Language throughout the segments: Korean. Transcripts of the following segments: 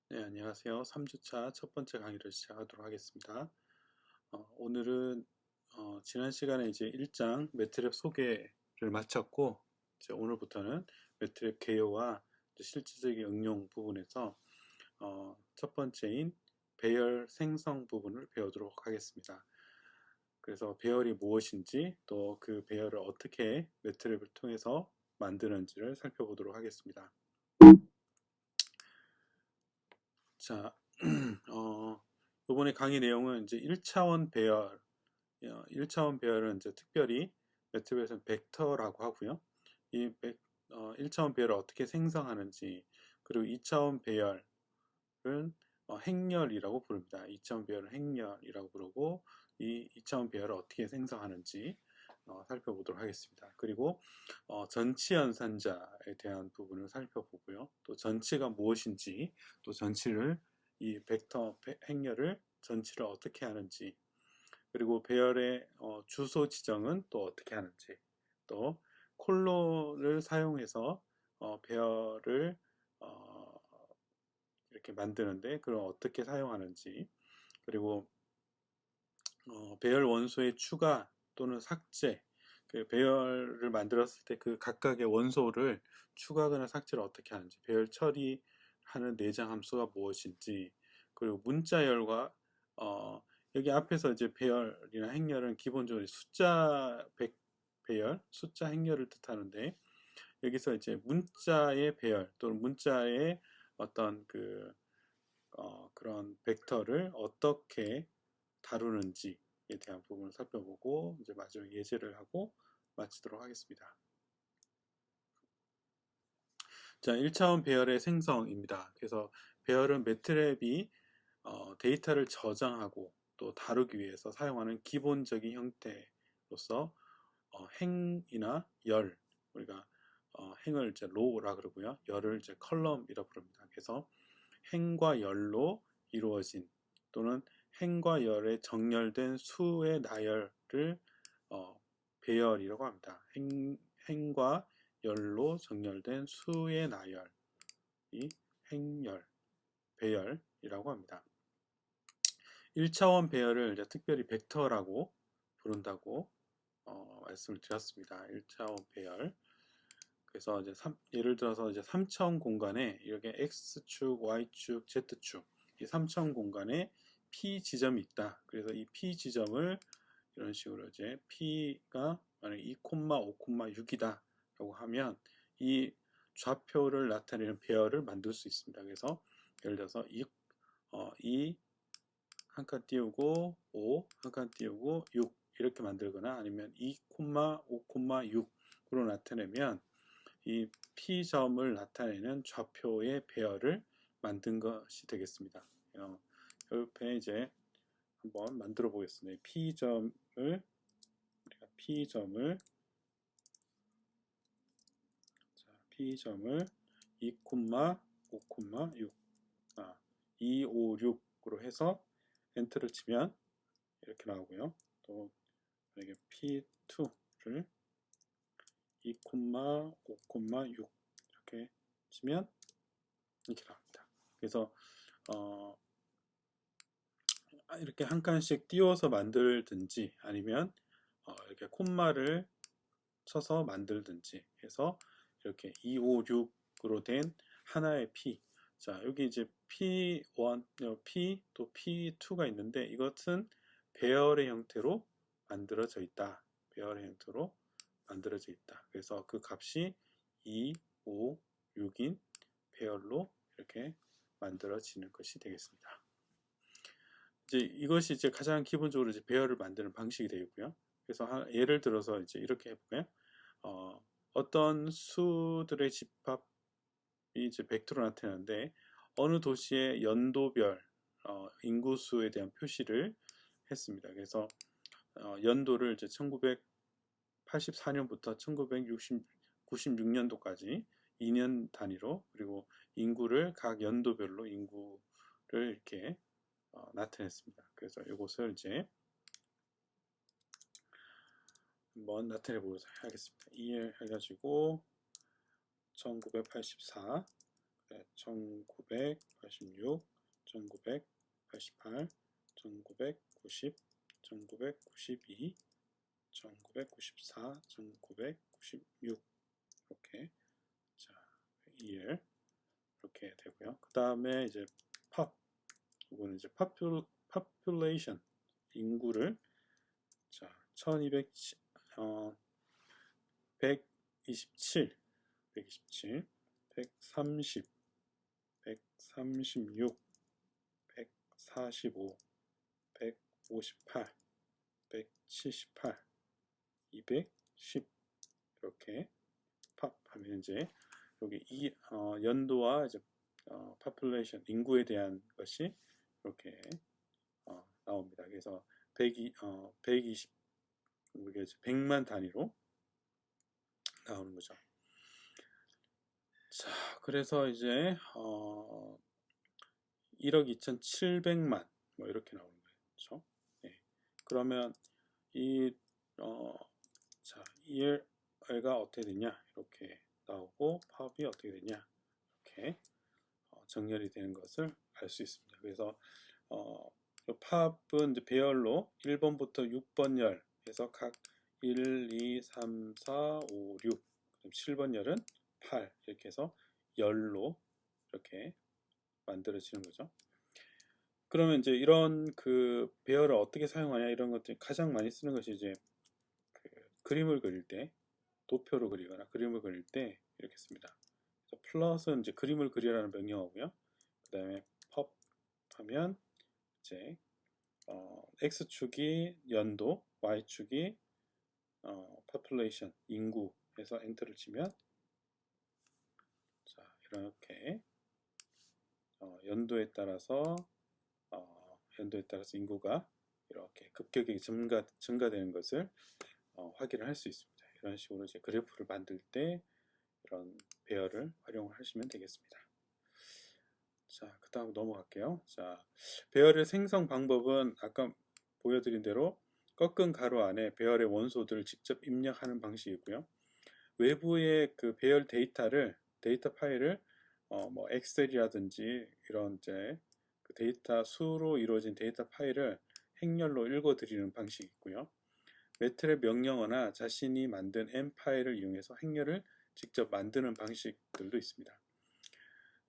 네, 안녕하세요. 3주차 첫 번째 강의를 시작하도록 하겠습니다. 오늘은 지난 시간에 이제 1장 매트랩 소개를 마쳤고, 이제 오늘부터는 매트랩 개요와 이제 실질적인 응용 부분에서 첫 번째인 배열 생성 부분을 배우도록 하겠습니다. 그래서 배열이 무엇인지 또 그 배열을 어떻게 매트랩을 통해서 만드는지를 살펴보도록 하겠습니다. 자, 이번에 강의 내용은 이제 1차원 배열, 1차원 배열은 이제 특별히 매트랩에서는 벡터라고 하고요. 이 1차원 배열을 어떻게 생성하는지, 그리고 2차원 배열은 행렬이라고 부릅니다. 2차원 배열은 행렬이라고 부르고, 이 2차원 배열을 어떻게 생성하는지 살펴보도록 하겠습니다. 그리고 전치 연산자에 대한 부분을 살펴보고요. 또 전치가 무엇인지, 또 전치를 이 벡터 행렬을 전치를 어떻게 하는지, 그리고 배열의 주소 지정은 또 어떻게 하는지, 또 콜론을 사용해서 배열을 어, 이렇게 만드는데 그럼 어떻게 사용하는지, 그리고 배열 원소의 추가 또는 삭제, 그 배열을 만들었을 때 그 각각의 원소를 추가하거나 삭제를 어떻게 하는지, 배열 처리하는 내장 함수가 무엇인지, 그리고 문자열과 여기 앞에서 이제 배열이나 행렬은 기본적으로 숫자 배열, 숫자 행렬을 뜻하는데, 여기서 이제 문자의 배열 또는 문자의 어떤 그런 벡터를 어떻게 다루는지에 대한 부분을 살펴보고 이제 마지막 예제를 하고 마치도록 하겠습니다. 자, 1차원 배열의 생성입니다. 그래서 배열은 매트랩이 데이터를 저장하고 또 다루기 위해서 사용하는 기본적인 형태로서 행이나 열, 우리가 행을 이제 로우라 그러고요. 열을 이제 컬럼이라 부릅니다. 그래서 행과 열로 이루어진 또는 행과 열에 정렬된 수의 나열을 배열이라고 합니다. 행과 열로 정렬된 수의 나열이 행열, 배열이라고 합니다. 1차원 배열을 이제 특별히 벡터라고 부른다고 말씀을 드렸습니다. 1차원 배열. 그래서 이제 예를 들어서 이제 3차원 공간에 이렇게 x축, y축, z축 이 3차원 공간에 p 지점이 있다. 그래서 이 p 지점을 이런 식으로 이제 p가 만약 2,5,6이다 라고 하면 이 좌표를 나타내는 배열을 만들 수 있습니다. 그래서 예를 들어서 2 한 칸 띄우고 5 한 칸 띄우고 6 이렇게 만들거나 아니면 2,5,6으로 나타내면 이 P점을 나타내는 좌표의 배열을 만든 것이 되겠습니다. 옆에 이제 한번 만들어 보겠습니다. P점을 2,5,6 256으로 해서 엔터를 치면 이렇게 나오고요. 또 만약에 P2를 2,5,6 이렇게 치면 이렇게 나옵니다. 그래서 이렇게 한 칸씩 띄워서 만들든지 아니면 이렇게 콤마를 쳐서 만들든지 해서 이렇게 256으로 된 하나의 P. 자, 여기 이제 P1, P 또 P2가 있는데 이것은 배열의 형태로 만들어져 있다. 배열의 형태로 만들어져 있다. 그래서 그 값이 2, 5, 6인 배열로 이렇게 만들어지는 것이 되겠습니다. 이제 이것이 이제 가장 기본적으로 이제 배열을 만드는 방식이 되겠고요. 그래서 예를 들어서 이제 이렇게 해볼까요? 어떤 수들의 집합이 이제 벡터로 나타나는데 어느 도시의 연도별 인구수에 대한 표시를 했습니다. 그래서 연도를 이제 1984년부터 1996년도까지 2년 단위로, 그리고 인구를 각 연도별로 인구를 이렇게 나타냈습니다. 그래서 이것을 이제 한번 나타내 보도록 하겠습니다. 2를 해가지고 1984 1986, 1988, 1990, 1992, 1994, 1996 이렇게 자, year 이렇게 되고요. 그 다음에 이제 이거는 이제 population 인구를 자 127, 130, 136, 145, 158, 178, 210 이렇게 팝하면 이제 여기 이 연도와 이제 population 인구에 대한 것이 이렇게 나옵니다. 그래서 120 이게 100만 단위로 나오는 거죠. 자, 그래서 이제 1억 2,700만 뭐 이렇게 나오는 거예요. 그렇죠? 네. 그러면 자, 얘가 어떻게 되냐? 이렇게 나오고 팝이 어떻게 되냐? 이렇게 정렬이 되는 것을 알 수 있습니다. 그래서 팝은 이제 배열로 1번부터 6번 열에서 각 1, 2, 3, 4, 5, 6 그럼 7번 열은 8 이렇게 해서 열로 이렇게 만들어지는 거죠. 그러면 이제 이런 그 배열을 어떻게 사용하냐 이런 것들이 가장 많이 쓰는 것이 이제 그 그림을 그릴 때 도표로 그리거나 그림을 그릴 때 이렇게 씁니다. 플롯은 이제 그림을 그리라는 명령어고요. 그 다음에 pop 하면 이제 x축이 연도, y축이 population 인구에서 엔터를 치면 자 이렇게 연도에 따라서 인구가 이렇게 급격하게 증가되는 것을 확인을 할 수 있습니다. 이런 식으로 이제 그래프를 만들 때 이런 배열을 활용을 하시면 되겠습니다. 자, 그 다음 넘어갈게요. 자, 배열의 생성 방법은 아까 보여드린 대로 꺾은 가로 안에 배열의 원소들을 직접 입력하는 방식이고요. 외부의 그 배열 데이터 파일을 뭐 엑셀이라든지 이런 이제 그 데이터 수로 이루어진 데이터 파일을 행렬로 읽어드리는 방식이 있고요. 매트랩 명령어나 자신이 만든 M 파일을 이용해서 행렬을 직접 만드는 방식들도 있습니다.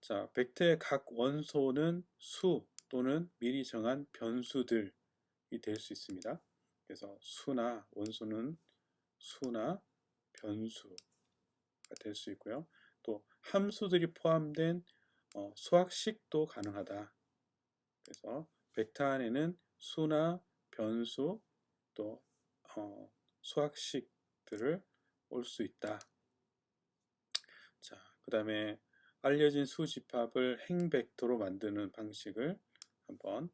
자, 벡터의 각 원소는 수 또는 미리 정한 변수들이 될 수 있습니다. 그래서 원소는 수나 변수가 될 수 있고요. 또 함수들이 포함된 수학식도 가능하다. 그래서 벡터 안에는 수나 변수 또 수학식들을 올 수 있다. 자, 그 다음에 알려진 수집합을 행벡터로 만드는 방식을 한번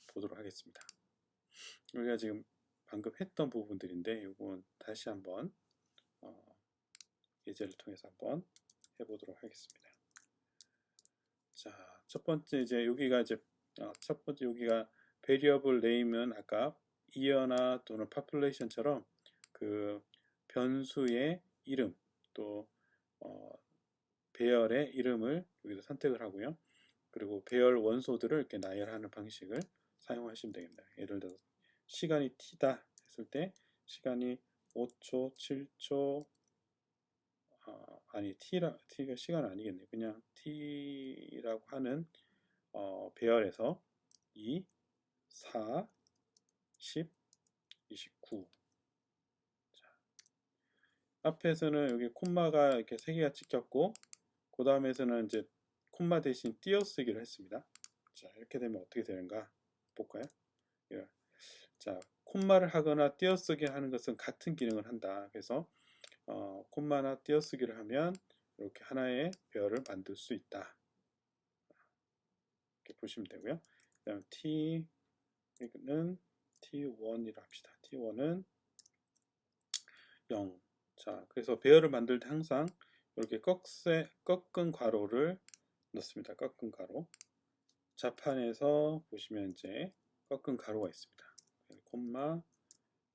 보도록 하겠습니다. 우리가 지금 방금 했던 부분들인데 이건 다시 한번 예제를 통해서 한번 해보도록 하겠습니다. 자, 첫 번째 이제 여기가 이제 첫 번째 여기가 variable name은 아까 year나 또는 population처럼 그 변수의 이름 또 배열의 이름을 여기서 선택을 하고요. 그리고 배열 원소들을 이렇게 나열하는 방식을 사용하시면 되겠습니다. 예를 들어서 시간이 t다 했을 때 시간이 5초, 7초 아니 t가 시간 아니겠네. 그냥 t라고 하는 배열에서 2, 4, 10, 29 자, 앞에서는 여기 콤마가 이렇게 3개가 찍혔고 그 다음에서는 이제 콤마 대신 띄어쓰기를 했습니다. 자, 이렇게 되면 어떻게 되는가 볼까요? 예. 자, 콤마를 하거나 띄어쓰기 하는 것은 같은 기능을 한다. 그래서 콤마나 띄어쓰기를 하면 이렇게 하나의 배열을 만들 수 있다. 이렇게 보시면 되고요. 그 다음 T는 T1이라 합시다. T1은 0. 자, 그래서 배열을 만들 때 항상 이렇게 꺾은 괄호를 넣습니다. 꺾은 괄호. 자판에서 보시면 이제 꺾은 가로가 있습니다. 콤마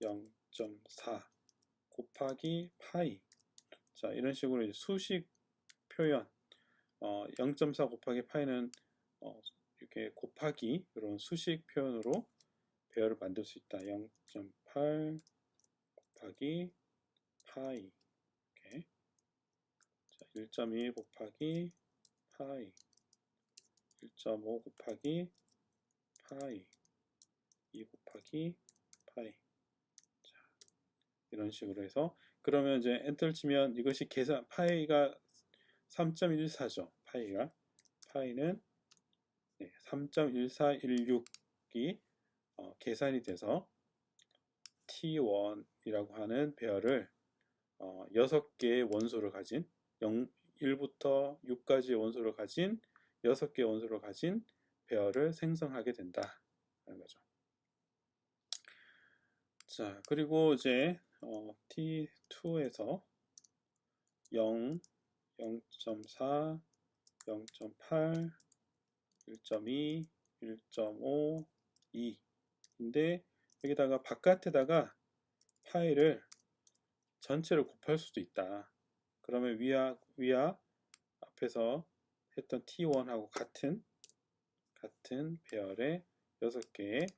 0.4 곱하기 파이. 자, 이런 식으로 이제 수식 표현 0.4 곱하기 파이는 이렇게 곱하기 이런 수식 표현으로 배열을 만들 수 있다. 0.8 곱하기 파이 이렇게. 자, 1.2 곱하기 파이 1.5 곱하기 파이 2 곱하기 파이. 자, 이런 식으로 해서 그러면 이제 엔터를 치면 이것이 계산 파이가 3.14죠. 파이는 3.1416이 계산이 돼서 T1이라고 하는 배열을 6개의 원소를 가진 1부터 6까지의 원소를 가진 6개의 원소를 가진 배열을 생성하게 된다 하는 거죠. 자, 그리고 이제 T2에서 0, 0.4, 0.8, 1.2, 1.5, 2인데 여기다가 바깥에다가 파이를 전체를 곱할 수도 있다. 그러면 위와 앞에서 했던 T1하고 같은 배열의 6개의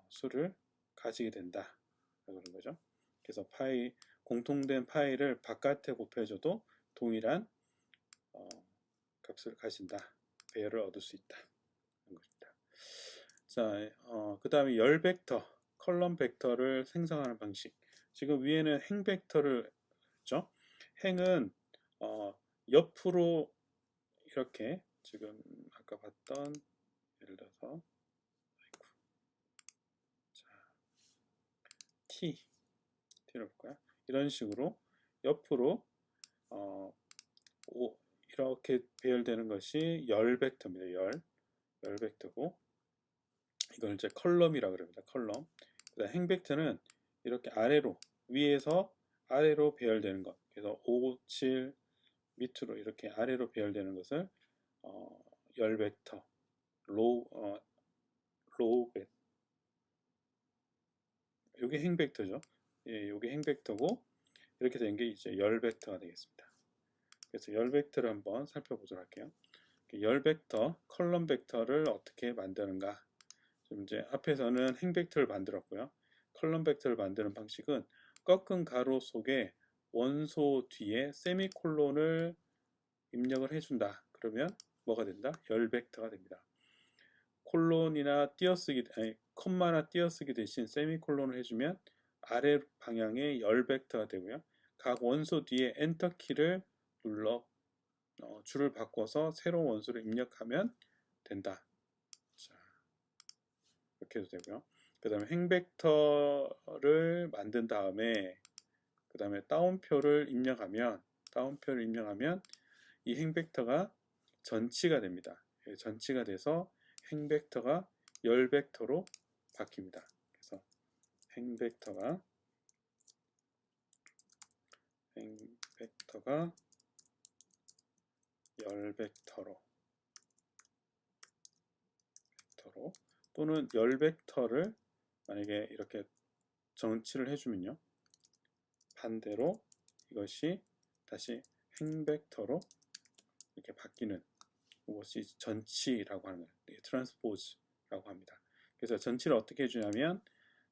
수를 가지게 된다. 그런 거죠. 그래서 공통된 파이를 바깥에 곱해줘도 동일한 값을 가진다. 배열을 얻을 수 있다. 그런 것입니다. 자, 그 다음에 열 벡터, 컬럼 벡터를 생성하는 방식. 지금 위에는 행 벡터를 했죠. 행은 옆으로 이렇게 지금 아까 봤던 예를 들어서 자, T를 볼까요? 이런 식으로 옆으로 이렇게 배열되는 것이 열 벡터입니다. 열 벡터고 이걸 이제 컬럼이라고 합니다. 컬럼. 행 벡터는 이렇게 아래로 위에서 아래로 배열되는 것. 그래서 5, 7 밑으로 이렇게 아래로 배열되는 것을 열 벡터, 로우 벡터. 이게 행 벡터죠. 예, 이게 행 벡터고 이렇게 된 게 이제 열 벡터가 되겠습니다. 그래서 열 벡터를 한번 살펴보도록 할게요. 열 벡터, 컬럼 벡터를 어떻게 만드는가? 지금 이제 앞에서는 행 벡터를 만들었고요. 컬럼 벡터를 만드는 방식은 꺾은 가로 속에 원소 뒤에 세미콜론을 입력을 해준다. 그러면 뭐가 된다? 열 벡터가 됩니다. 콜론이나 띄어쓰기, 콤마나 띄어쓰기 대신 세미콜론을 해주면 아래 방향의 열 벡터가 되고요. 각 원소 뒤에 엔터 키를 눌러 줄을 바꿔서 새로운 원소를 입력하면 된다. 자, 이렇게 해도 되고요. 그 다음에 행 벡터를 만든 다음에 그 다음에 따옴표를 입력하면 이 행 벡터가 전치가 됩니다. 전치가 돼서 행 벡터가 열 벡터로 바뀝니다. 그래서 행 벡터가 열 벡터로 또는 열 벡터를 만약에 이렇게 전치를 해주면요. 반대로 이것이 다시 행 벡터로 이렇게 바뀌는 이것이 전치라고 하는 거예요. 트랜스포즈라고 합니다. 그래서 전치를 어떻게 해주냐면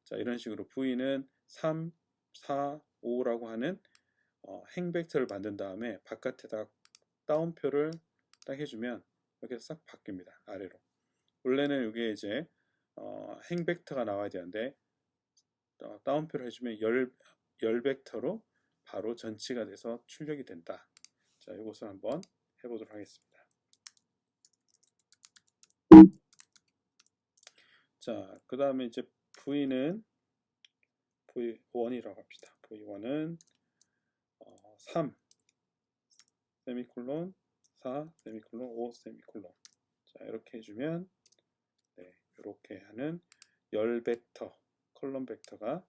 자, 이런 식으로 V는 3, 4, 5라고 하는 행 벡터를 만든 다음에 바깥에다 따옴표를 딱 해주면 이렇게 싹 바뀝니다. 아래로. 원래는 이게 이제 행 벡터가 나와야 되는데 따옴표를 해주면 열 벡터로 바로 전치가 돼서 출력이 된다. 자, 이것을 한번 해보도록 하겠습니다. 자, 그 다음에 이제 V는 V1이라고 합시다. V1은 3 세미콜론 4 세미콜론 5 세미콜론. 자, 이렇게 해주면 이렇게 하는 열 벡터 컬럼 벡터가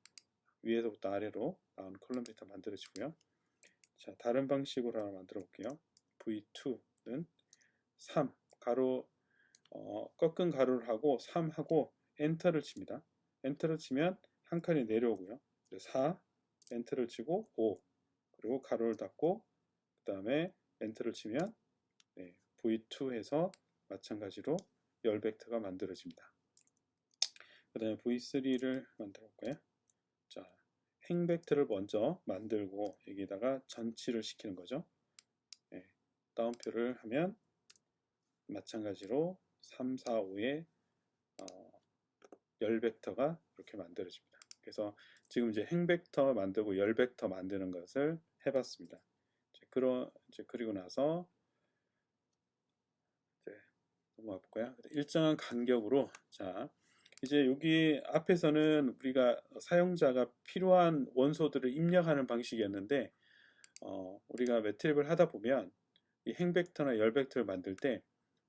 위에서부터 아래로 나오는 컬럼 벡터 만들어지고요. 자, 다른 방식으로 하나 만들어 볼게요. V2는 3 가로 꺾은 가로를 하고 3하고 엔터를 칩니다. 엔터를 치면 한 칸이 내려오고요. 4 엔터를 치고 5 그리고 가로를 닫고 그 다음에 엔터를 치면 V2 해서 마찬가지로 열 벡터가 만들어집니다. 그 다음에 V3를 만들어 볼까요? 자, 행 벡터를 먼저 만들고 여기다가 전치를 시키는 거죠. 네, 다운표를 하면 마찬가지로 3, 4, 5의 열 벡터가 이렇게 만들어집니다. 그래서 지금 이제 행 벡터 만들고 열 벡터 만드는 것을 해봤습니다. 그리고 나서 넘어가 볼까요? 일정한 간격으로, 자, 이제 여기 앞에서는 우리가 사용자가 필요한 원소들을 입력하는 방식이었는데, 우리가 매트립을 하다 보면 이 행 벡터나 열 벡터를 만들 때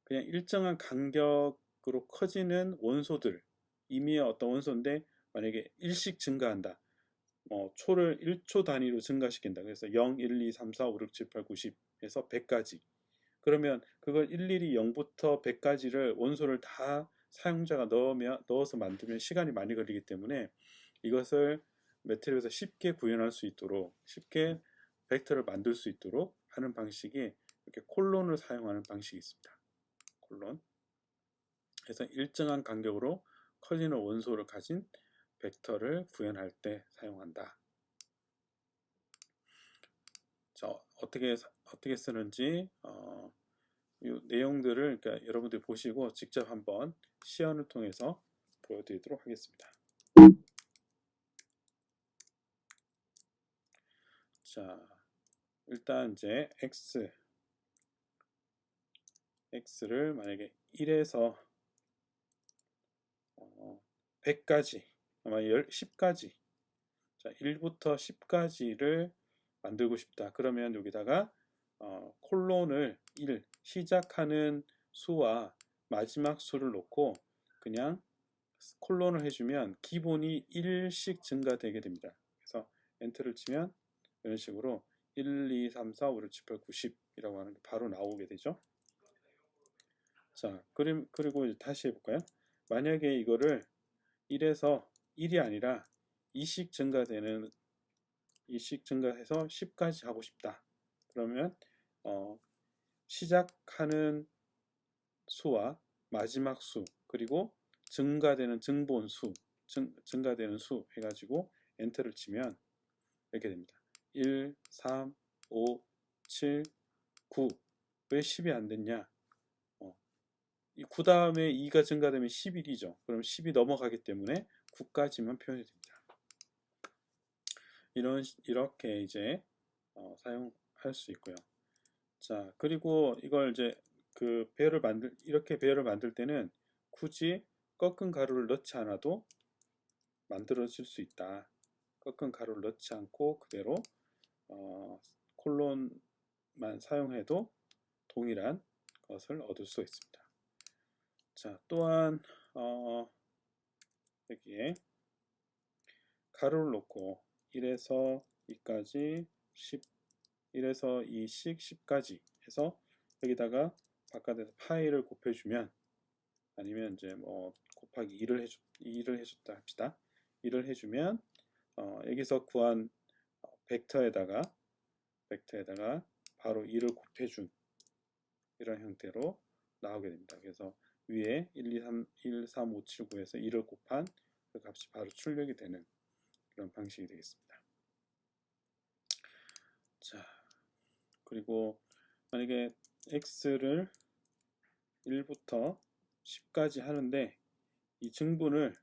그냥 일정한 간격으로 커지는 원소들, 이미 어떤 원소인데 만약에 일씩 증가한다. 초를 1초 단위로 증가시킨다. 그래서 0, 1, 2, 3, 4, 5, 6, 7, 8, 90 해서 100까지. 그러면 그걸 일일이 0부터 100까지를 원소를 다 사용자가 넣어서 만들면 시간이 많이 걸리기 때문에 이것을 매트릭에서 쉽게 구현할 수 있도록, 쉽게 벡터를 만들 수 있도록 하는 방식이 이렇게 콜론을 사용하는 방식이 있습니다. 콜론. 그래서 일정한 간격으로 커지는 원소를 가진 벡터를 구현할 때 사용한다. 자, 어떻게 쓰는지 이 내용들을 그러니까 여러분들이 보시고 직접 한번 시연을 통해서 보여드리도록 하겠습니다. 자, 일단 이제 x를 만약에 1에서 100까지 아마 10까지, 자 1부터 10까지를 만들고 싶다. 그러면 여기다가 콜론을 1, 시작하는 수와 마지막 수를 놓고 그냥 콜론을 해주면 기본이 1씩 증가되게 됩니다. 그래서 엔터를 치면 이런 식으로 1, 2, 3, 4, 5, 6, 7, 8, 90 이라고 하는 게 바로 나오게 되죠. 자, 그리고 이제 다시 해볼까요? 만약에 이거를 1에서 1이 아니라 2씩 증가해서 10까지 하고 싶다. 그러면 시작하는 수와 마지막 수 그리고 증가되는 증가되는 수 해가지고 엔터를 치면 이렇게 됩니다. 1, 3, 5, 7, 9. 왜 10이 안 됐냐? 이 9 다음에 2가 증가되면 11이죠. 그럼 10이 넘어가기 때문에 9까지만 표현이 됩니다. 이렇게 이제 사용할 수 있고요. 자, 그리고 이걸 이제 이렇게 배열을 만들 때는 굳이 꺾은 가루를 넣지 않아도 만들어질 수 있다. 꺾은 가루를 넣지 않고 그대로 콜론만 사용해도 동일한 것을 얻을 수 있습니다. 자, 또한 여기에 가루를 놓고 1에서 2까지 10, 1에서 2씩 10까지 해서 여기다가 바깥에서 파이를 곱해주면, 아니면 이제 뭐 곱하기 2를 해줬다 합시다. 2를 해주면 여기서 구한 벡터에다가 바로 2를 곱해준 이런 형태로 나오게 됩니다. 그래서 위에 1, 2, 3, 1, 3, 5, 7, 9에서 2를 곱한 그 값이 바로 출력이 되는 그런 방식이 되겠습니다. 자, 그리고 만약에 x를 1부터 10까지 하는데 이 증분을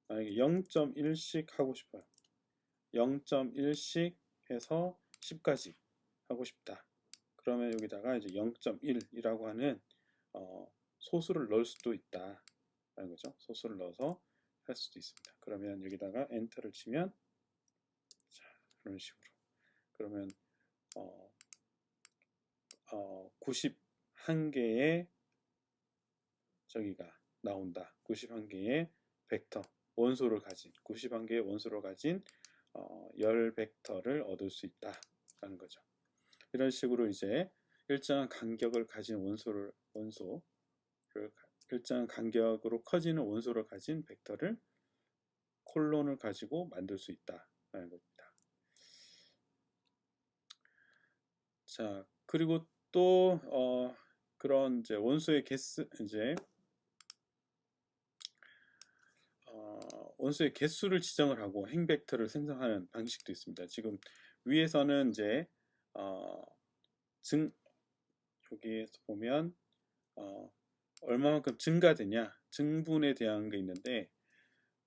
만약에 0.1씩 하고 싶어요. 0.1씩 해서 10까지 하고 싶다. 그러면 여기다가 이제 0.1이라고 하는 소수를 넣을 수도 있다 라는 거죠. 소수를 넣어서 할 수도 있습니다. 그러면 여기다가 엔터를 치면 자, 이런 식으로 그러면 91개의 저기가 나온다. 91개의 벡터 원소를 가진 91개의 원소를 가진 열 벡터를 얻을 수 있다라는 거죠. 이런 식으로 이제 일정한 간격을 가진 일정한 간격으로 커지는 원소를 가진 벡터를 콜론을 가지고 만들 수 있다라는 겁니다. 자, 그리고 또 그런 이제 원소의 원소의 개수를 지정을 하고 행벡터를 생성하는 방식도 있습니다. 지금 위에서는 이제 어, 여기에서 보면 얼마만큼 증가되냐 증분에 대한 게 있는데,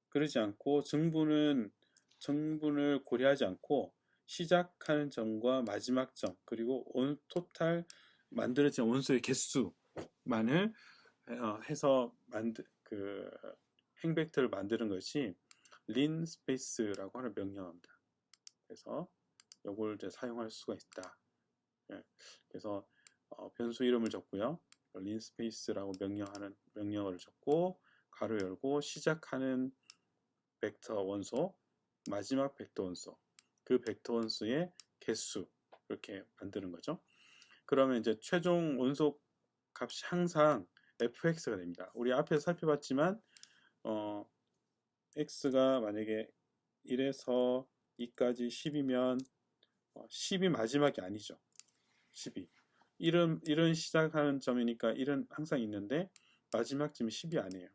그러지 않고 정분을 고려하지 않고 시작하는 점과 마지막 점 그리고 토탈 만들어진 원소의 개수만을 해서 행벡터를 만드는 것이 린 스페이스라고 하는 명령어입니다. 그래서 이걸 이제 사용할 수가 있다. 예, 그래서 변수 이름을 적고요. 린 스페이스라고 명령어를 적고 가로 열고 시작하는 벡터 원소, 마지막 벡터 원소, 그 벡터 원소의 개수 이렇게 만드는 거죠. 그러면 이제 최종 원소 값이 항상 fx가 됩니다. 우리 앞에서 살펴봤지만 x가 만약에 1에서 2까지 10이면 10이 마지막이 아니죠. 12. 1은 시작하는 점이니까 1은 항상 있는데 마지막 점이 10이 아니에요.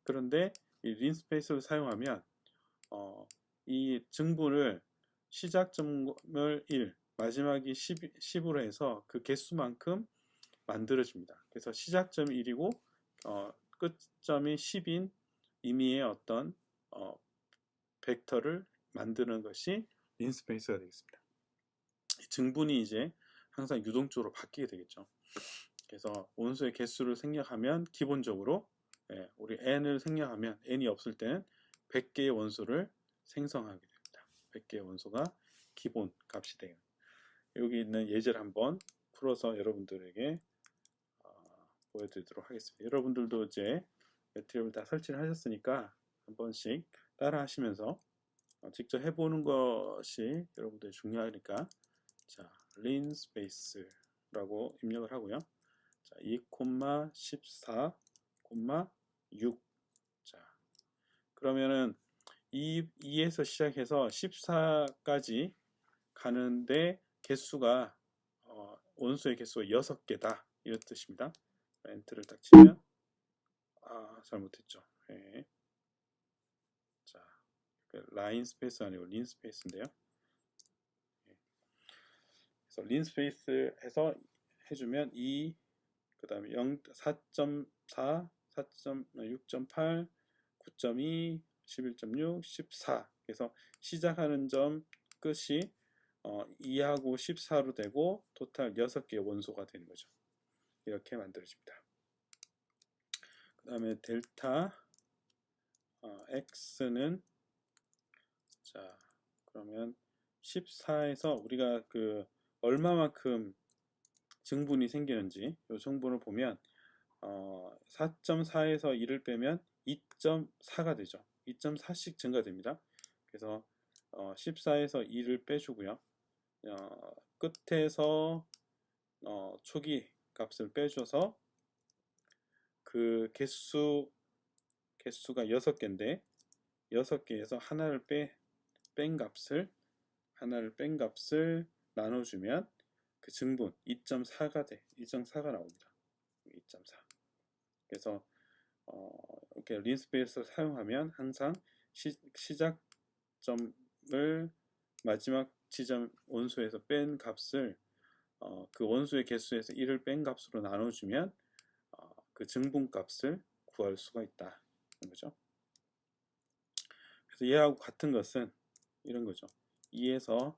그런데 이 린스페이스를 사용하면 이 증분을 시작점을 1, 마지막이 10으로 해서 그 개수만큼 만들어줍니다. 그래서 시작점이 1이고 끝점이 10인 의미의 어떤 벡터를 만드는 것이 린스페이스가 되겠습니다. 증분이 이제 항상 유동적으로 바뀌게 되겠죠. 그래서 원소의 개수를 생략하면 기본적으로 우리 n을 생략하면 n이 없을 때는 100개의 원소를 생성하게 됩니다. 100개의 원소가 기본 값이 돼요. 여기 있는 예제를 한번 풀어서 여러분들에게 보여드리도록 하겠습니다. 여러분들도 이제 매트리얼을 다 설치를 하셨으니까 한 번씩 따라 하시면서 직접 해보는 것이 여러분들이 중요하니까, 자, 린 스페이스라고 입력을 하고요. 자, 2,14,6. 자, 그러면은 2에서 시작해서 14까지 가는데 개수가 원소의 개수가 6개다 이런 뜻입니다. 엔터를 딱 치면 잘못했죠. 네. 자, 라인 스페이스 아니고 린 스페이스인데요. 네. 그래서 린 스페이스 해서 해주면 2, 그 다음에 4.4, 6.8, 9.2, 11.6, 14. 그래서 시작하는 점 끝이 2하고 14로 되고 토탈 6개의 원소가 되는 거죠. 이렇게 만들어집니다. 그 다음에 델타 x는, 자, 그러면 14에서 우리가 그 얼마만큼 증분이 생기는지 이 성분을 보면 4.4에서 1을 빼면 2.4가 되죠. 2.4씩 증가됩니다. 그래서 14에서 2를 빼주고요. 끝에서 초기 값을 빼줘서 그 개수가 6개인데 6개에서 하나를 뺀 값을 나눠주면 그 증분 2.4가 나옵니다. 2.4. 그래서 이렇게 린스페이스를 사용하면 항상 시작점을 마지막 지점 원소에서 뺀 값을 그 원소의 개수에서 1을 뺀 값으로 나눠주면 그 증분 값을 구할 수가 있다는 거죠. 그래서 얘하고 같은 것은 이런 거죠. 2에서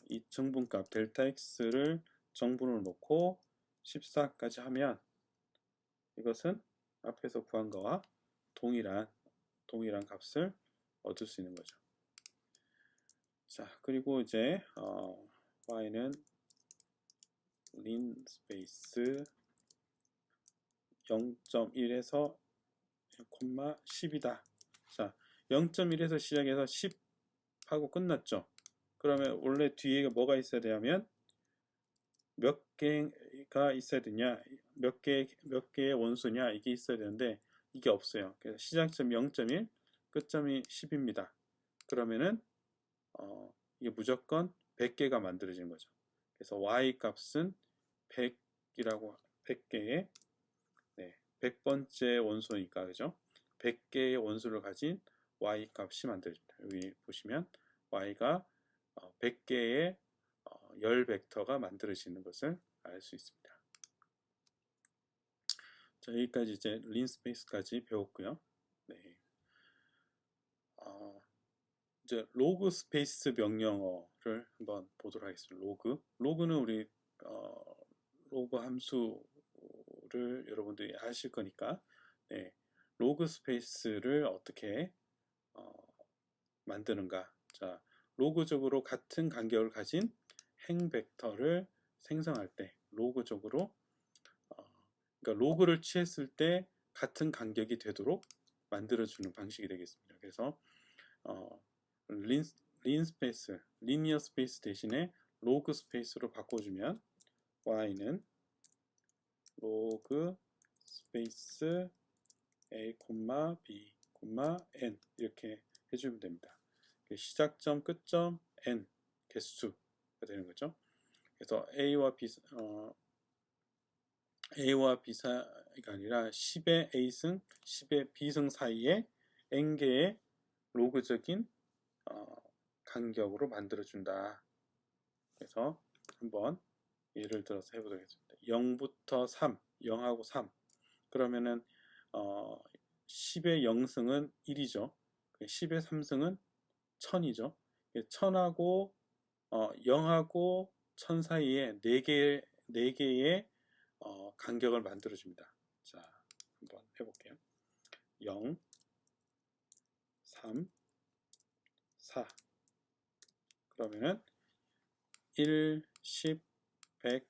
이 증분값 델타 x를 정분으로 놓고 14까지 하면 이것은 앞에서 구한 거와 동일한 값을 얻을 수 있는 거죠. 자, 그리고 이제 y는 린 스페이스 0.1에서 10이다. 자, 0.1에서 시작해서 10하고 끝났죠. 그러면 원래 뒤에 뭐가 있어야 되냐면 몇 개가 있어야 되냐, 몇 개의 원소냐, 이게 있어야 되는데 이게 없어요. 그래서 시작점이 0.1, 끝점이 10입니다. 그러면은 이게 무조건 100개가 만들어지는 거죠. 그래서 y 값은 100개의 네, 100번째 원소니까 그죠? 100개의 원소를 가진 y 값이 만들어집니다. 여기 보시면 y가 100개의 열 벡터가 만들어지는 것을 알 수 있습니다. 자, 여기까지 이제 린 스페이스까지 배웠고요. 네. 이제 로그 스페이스 명령어를 한번 보도록 하겠습니다. 로그는 우리 로그 함수를 여러분들이 아실 거니까 네. 로그 스페이스를 어떻게 만드는가. 자, 로그적으로 같은 간격을 가진 행 벡터를 생성할 때 로그적으로 그러니까 로그를 취했을 때 같은 간격이 되도록 만들어주는 방식이 되겠습니다. 그래서 린 스페이스, 리니어 스페이스 대신에 로그 스페이스로 바꿔주면 y는 로그 스페이스 a, b, n 이렇게 해주면 됩니다. 시작점, 끝점, n 개수가 되는 거죠. 그래서 a와 b가 아니라 10의 a승, 10의 b승 사이에 n개의 로그적인 간격으로 만들어준다. 그래서 한번 예를 들어서 해보도록 하겠습니다. 0부터 3, 0하고 3. 그러면은 10의 0승은 1이죠. 10의 3승은 1000이죠. 1000하고 0하고 1000 사이에 4개의 간격을 만들어줍니다. 자, 한번 해볼게요. 0, 3, 4. 그러면은 1, 10, 100,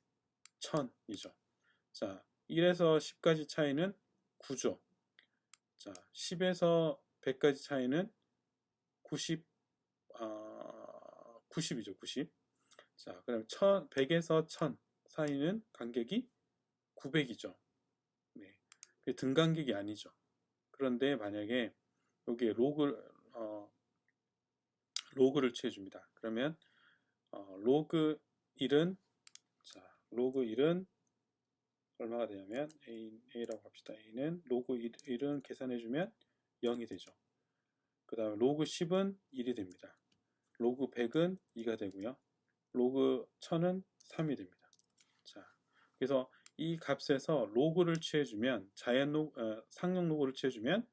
1000이죠. 자, 1에서 10까지 차이는 9죠. 자, 10에서 100까지 차이는 90이죠. 90. 자, 그럼 100에서 1000 사이는 간격이 900이죠. 네. 그게 등간격이 아니죠. 그런데 만약에 여기에 로그를 취해줍니다. 그러면 로그 1은 로그 1은 얼마가 되냐면 a라고 합시다. a는 로그 1은 계산해주면 0이 되죠. 그 다음에 로그 10은 1이 됩니다. 로그 100은 2가 되고요. 로그 1000은 3이 됩니다. 자, 그래서 이 값에서 로그를 취해주면 상용 로그를 취해주면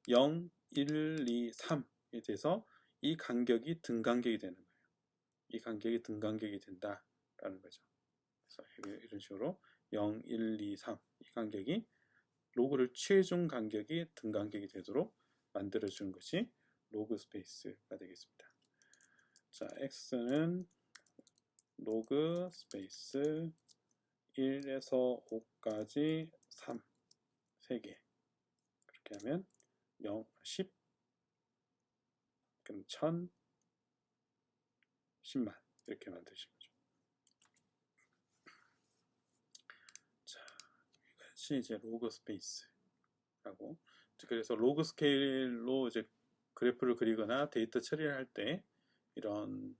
0, 1, 2, 3에 대해서 이 간격이 등간격이 되는 거예요. 이 간격이 등간격이 된다라는 거죠. 그래서 이런 식으로 0, 1, 2, 3 이 간격이 로그를 취해준 간격이 등간격이 되도록 만들어주는 것이 로그 스페이스가 되겠습니다. 자, x는 로그 스페이스 1에서 5까지 3, 3개. 그렇게 하면 0, 10, 그럼 1000, 10만 이렇게 만드신 거죠. 자, 이것이 이제 로그 스페이스라고. 그래서 로그 스케일로 이제 그래프를 그리거나 데이터 처리를 할 때 이런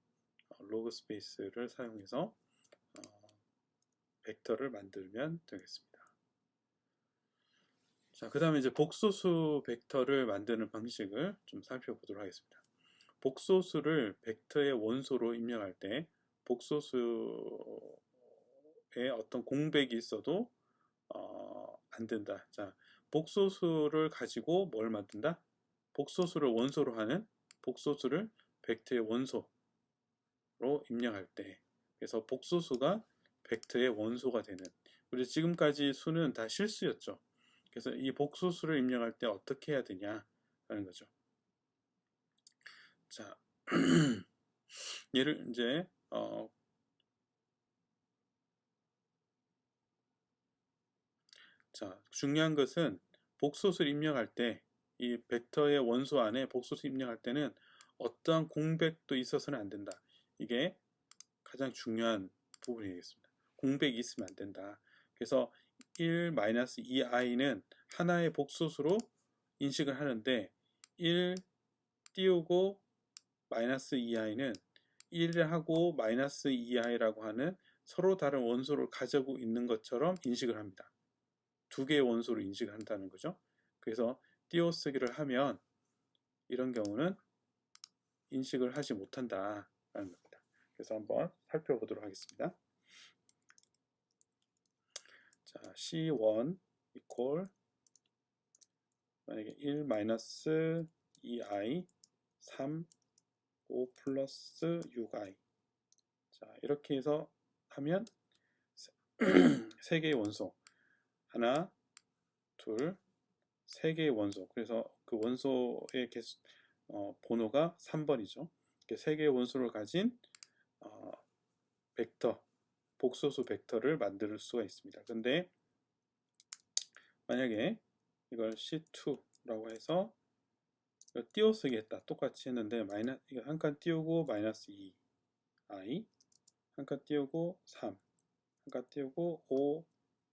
로그 스페이스를 사용해서 벡터를 만들면 되겠습니다. 자, 그 다음에 이제 복소수 벡터를 만드는 방식을 좀 살펴보도록 하겠습니다. 복소수를 벡터의 원소로 입력할 때 복소수에 어떤 공백이 있어도 안 된다. 자, 복소수를 가지고 뭘 만든다? 복소수를 원소로 하는 복소수를 벡터의 원소로 입력할 때, 그래서 복소수가 벡터의 원소가 되는, 우리 지금까지 수는 다 실수였죠. 그래서 이 복소수를 입력할 때 어떻게 해야 되냐라는 거죠. 자, 얘를 이제 자, 중요한 것은 복소수를 입력할 때 이 벡터의 원소 안에 복소수 입력할 때는 어떠한 공백도 있어서는 안 된다. 이게 가장 중요한 부분이겠습니다. 공백이 있으면 안 된다. 그래서 1-2i는 하나의 복소수로 인식을 하는데 1 띄우고 -2i는 1하고 -2i라고 하는 서로 다른 원소를 가지고 있는 것처럼 인식을 합니다. 두 개의 원소를 인식을 한다는 거죠. 그래서 띄어쓰기를 하면 이런 경우는 인식을 하지 못한다라는 겁니다. 그래서 한번 살펴보도록 하겠습니다. 자, C1 equal 만약에 1 마이너스 2i 3 5 플러스 6i 자 이렇게 해서 하면 세 개의 원소 하나 둘 세 개의 원소 그래서 그 원소의 개수 번호가 3번이죠. 세 개의 원소를 가진 벡터 복소수 벡터를 만들 수가 있습니다. 근데 만약에 이걸 C2라고 해서 띄어쓰기 했다. 똑같이 했는데 이거 한 칸 띄우고 마이너스 2i 한 칸 띄우고 3 한 칸 띄우고 5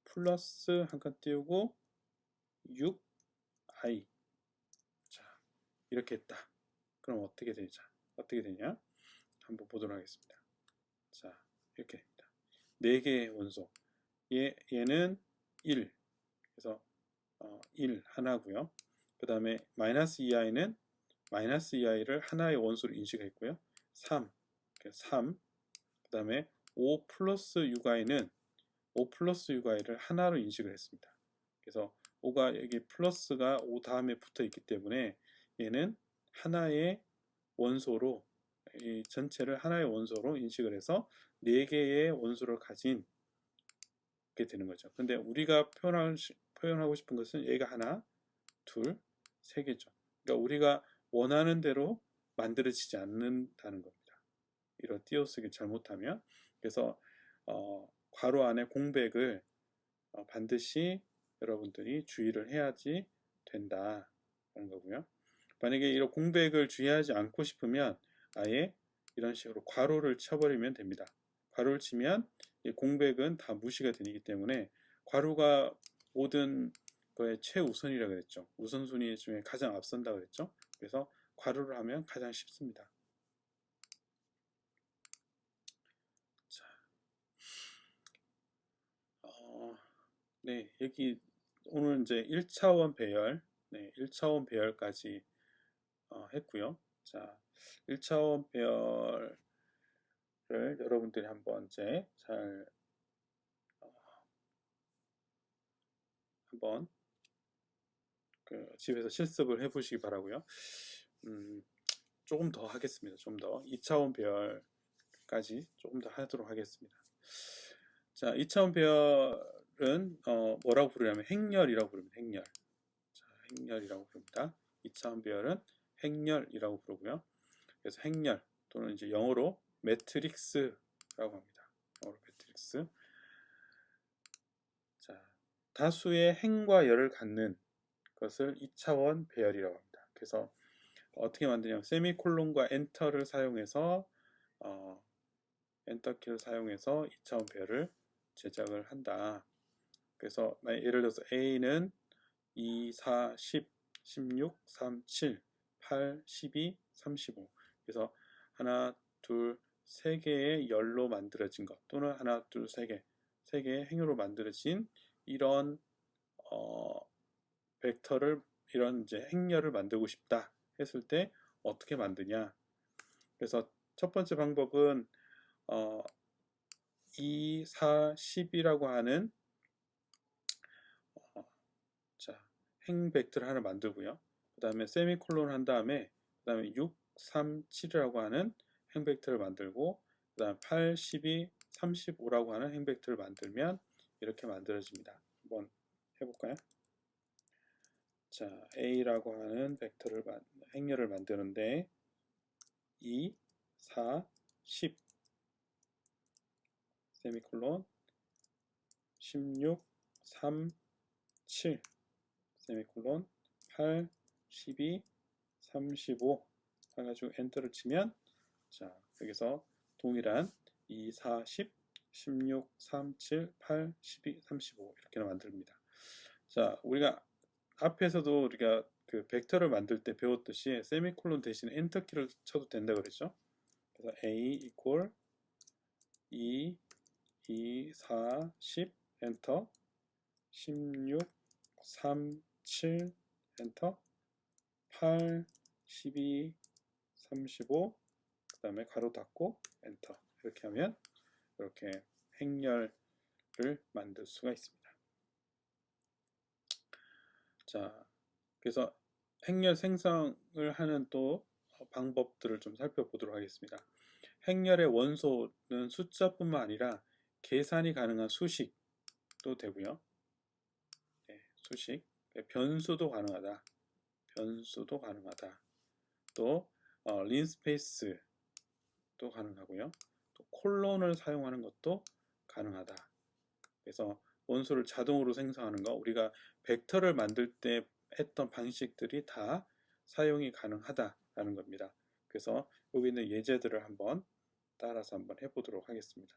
플러스 한 칸 띄우고 6i 자 이렇게 했다. 그럼 어떻게 되냐 한번 보도록 하겠습니다. 자 이렇게 됩니다. 4개의 원소 얘는 1 그래서 1 하나고요. 그 다음에 마이너스 2i는 마이너스 2i를 하나의 원소로 인식했고요. 3 그 다음에 5 플러스 6i는 5 플러스 6i를 하나로 인식을 했습니다. 그래서 5가 여기 플러스가 5 다음에 붙어 있기 때문에 얘는 하나의 원소로 이 전체를 하나의 원소로 인식을 해서 4개의 원소를 가진 게 되는 거죠. 근데 우리가 표현하고 싶은 것은 얘가 하나, 둘, 세 개죠. 그러니까 우리가 원하는 대로 만들어지지 않는다는 겁니다. 이런 띄어쓰기 잘못하면. 그래서 괄호 안에 공백을 반드시 여러분들이 주의를 해야지 된다는 거고요. 만약에 이런 공백을 주의하지 않고 싶으면 아예 이런 식으로 괄호를 쳐버리면 됩니다. 괄호를 치면 이 공백은 다 무시가 되기 때문에 괄호가 모든 거의 최우선이라고 그랬죠. 우선순위 중에 가장 앞선다 그랬죠. 그래서 괄호를 하면 가장 쉽습니다. 자, 네, 여기 오늘 이제 1차원 배열, 네, 1차원 배열까지 했고요. 자, 1차원 배열을 여러분들이 한번 이제 잘 한번 집에서 실습을 해보시기 바라고요. 조금 더 하겠습니다. 좀 더 2차원 배열까지 조금 더 하도록 하겠습니다. 자, 2차원 배열은 뭐라고 부르냐면 행렬이라고 부릅니다. 행렬. 자, 행렬이라고 부릅니다. 2차원 배열은 행렬이라고 부르고요. 그래서 행렬 또는 이제 영어로 매트릭스라고 합니다. 영어로 매트릭스. 자, 다수의 행과 열을 갖는 것을 2차원 배열이라고 합니다. 그래서 어떻게 만드냐면 세미콜론과 엔터를 사용해서 엔터키를 사용해서 2차원 배열을 제작을 한다. 그래서 예를 들어서 A는 2, 4, 10, 16, 3, 7, 8, 12, 35 그래서 하나, 둘, 세 개의 열로 만들어진 것 또는 하나, 둘, 세 개의 행으로 만들어진 이런 벡터를 이런 이제 행렬을 만들고 싶다 했을 때 어떻게 만드냐. 그래서 첫 번째 방법은 2, 4, 10이라고 하는 행 벡터를 하나 만들고요. 그 다음에 세미콜론 한 다음에 그 다음에 6, 3, 7이라고 하는 행 벡터를 만들고 그 다음에 8, 12, 35라고 하는 행 벡터를 만들면 이렇게 만들어집니다. 한번 해볼까요? 자, A라고 하는 벡터를 행렬을 만드는데 2, 4, 10 세미콜론 16, 3, 7 세미콜론 8, 12, 35 해가지고 엔터를 치면 자 여기서 동일한 2, 4, 10, 16, 3, 7, 8, 12, 35 이렇게 만듭니다. 자 우리가 앞에서도 우리가 그 벡터를 만들 때 배웠듯이 세미콜론 대신에 엔터키를 쳐도 된다 그랬죠. 그래서 A equal 2, 2, 4, 10 엔터, 16, 3, 7 엔터, 8, 12, 35 그 다음에 가로 닫고 엔터. 이렇게 하면 이렇게 행렬을 만들 수가 있습니다. 자, 그래서 행렬 생성을 하는 또 방법들을 좀 살펴보도록 하겠습니다. 행렬의 원소는 숫자뿐만 아니라 계산이 가능한 수식도 되고요. 네, 수식, 변수도 가능하다. 변수도 가능하다. 또 린스페이스도 가능하고요. 또 콜론을 사용하는 것도 가능하다. 그래서 원소를 자동으로 생성하는 거, 우리가 벡터를 만들 때 했던 방식들이 다 사용이 가능하다라는 겁니다. 그래서 여기 있는 예제들을 한번 따라서 한번 해보도록 하겠습니다.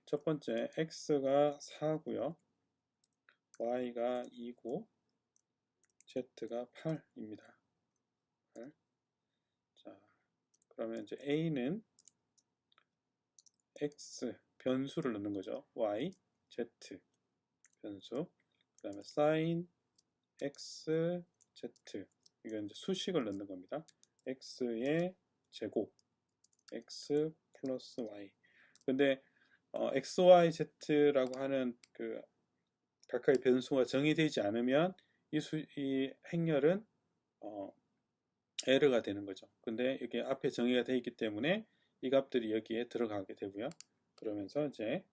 첫 번째 x가 4고요. y가 2고 z가 8입니다. 8. 자, 그러면 이제 a는 x 변수를 넣는 거죠. y, z 변수. 그 다음에 sin x, z 이건 이제 수식을 넣는 겁니다. x의 제곱, x 플러스 y. 근데 x, y, z라고 하는 그 각각의 변수가 정의되지 않으면 이 행렬은 에러가 되는 거죠. 근데 이게 앞에 정의가 되어 있기 때문에 이 값들이 여기에 들어가게 되고요. 그러면서 이제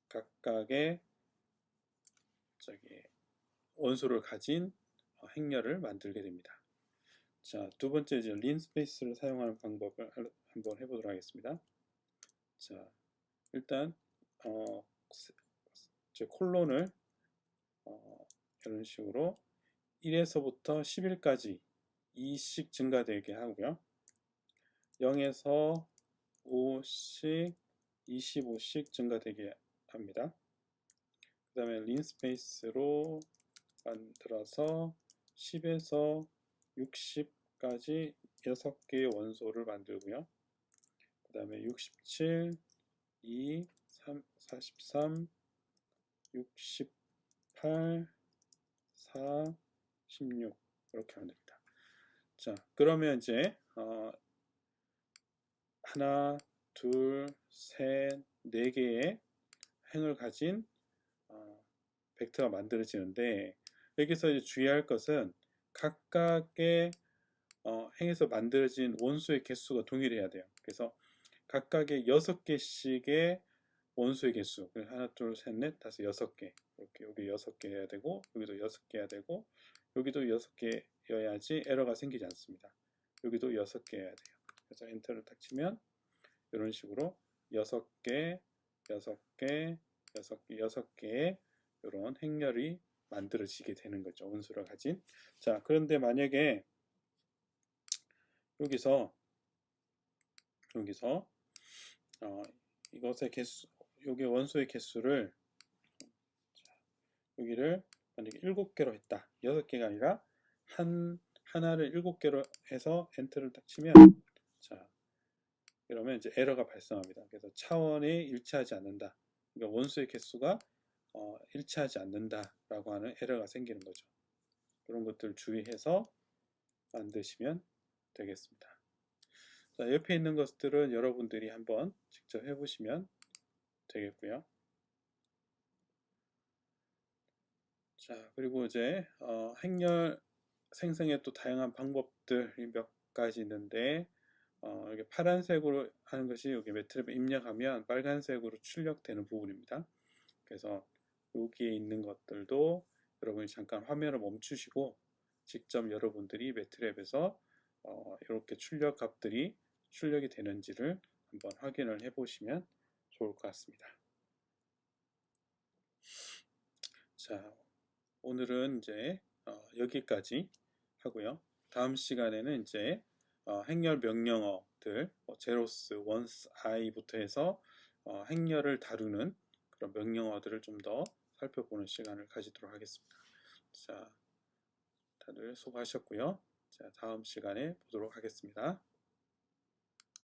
각각의 원소를 가진 행렬을 만들게 됩니다. 자, 두 번째 이제 린스페이스를 사용하는 방법을 한번 해보도록 하겠습니다. 자, 일단 콜론을 이런 식으로 1에서부터 10일까지 2씩 증가되게 하고요. 0에서 5씩 25씩 증가되게 합니다. 그 다음에 린스페이스로 만들어서 10에서 60까지 6개의 원소를 만들고요. 그 다음에 67, 2, 3, 43, 68, 4, 16 이렇게 하면 됩니다. 자, 그러면 이제 하나, 둘, 셋, 네 개의 행을 가진 벡터가 만들어지는데 여기서 이제 주의할 것은 각각의 행에서 만들어진 원소의 개수가 동일해야 돼요. 그래서 각각의 6개씩의 원소의 개수, 하나, 둘, 셋, 넷, 다섯, 6개 이렇게 여기 6개 해야 되고 여기도 6개 해야 되고 여기도 6개여야지 에러가 생기지 않습니다. 여기도 6개 해야 돼요. 그래서 엔터를 딱 치면 이런 식으로 6개, 6개, 6개, 6개의 이런 행렬이 만들어지게 되는 거죠. 원소를 가진. 자, 그런데 만약에 여기서 이것의 개수, 여기 원소의 개수를 여기를 만약에 7개로 했다. 6개가 아니라 하나를 7개로 해서 엔터를 딱 치면 자, 이러면 이제 에러가 발생합니다. 그래서 차원이 일치하지 않는다. 그러니까 원소의 개수가 일치하지 않는다라고 하는 에러가 생기는 거죠. 그런 것들 주의해서 만드시면 되겠습니다. 자, 옆에 있는 것들은 여러분들이 한번 직접 해보시면 되겠고요. 자, 그리고 이제 행렬 생성의 또 다양한 방법들이 몇 가지 있는데 이게 파란색으로 하는 것이 여기 매트랩에 입력하면 빨간색으로 출력되는 부분입니다. 그래서 여기에 있는 것들도 여러분이 잠깐 화면을 멈추시고 직접 여러분들이 매트랩에서 이렇게 출력 값들이 출력이 되는지를 한번 확인을 해 보시면 좋을 것 같습니다. 자, 오늘은 이제 여기까지 하고요. 다음 시간에는 이제 행렬 명령어들 제로스, 원스, 아이부터 해서 행렬을 다루는 그런 명령어들을 좀 더 살펴보는 시간을 가지도록 하겠습니다. 자, 다들 수고하셨고요. 자, 다음 시간에 보도록 하겠습니다.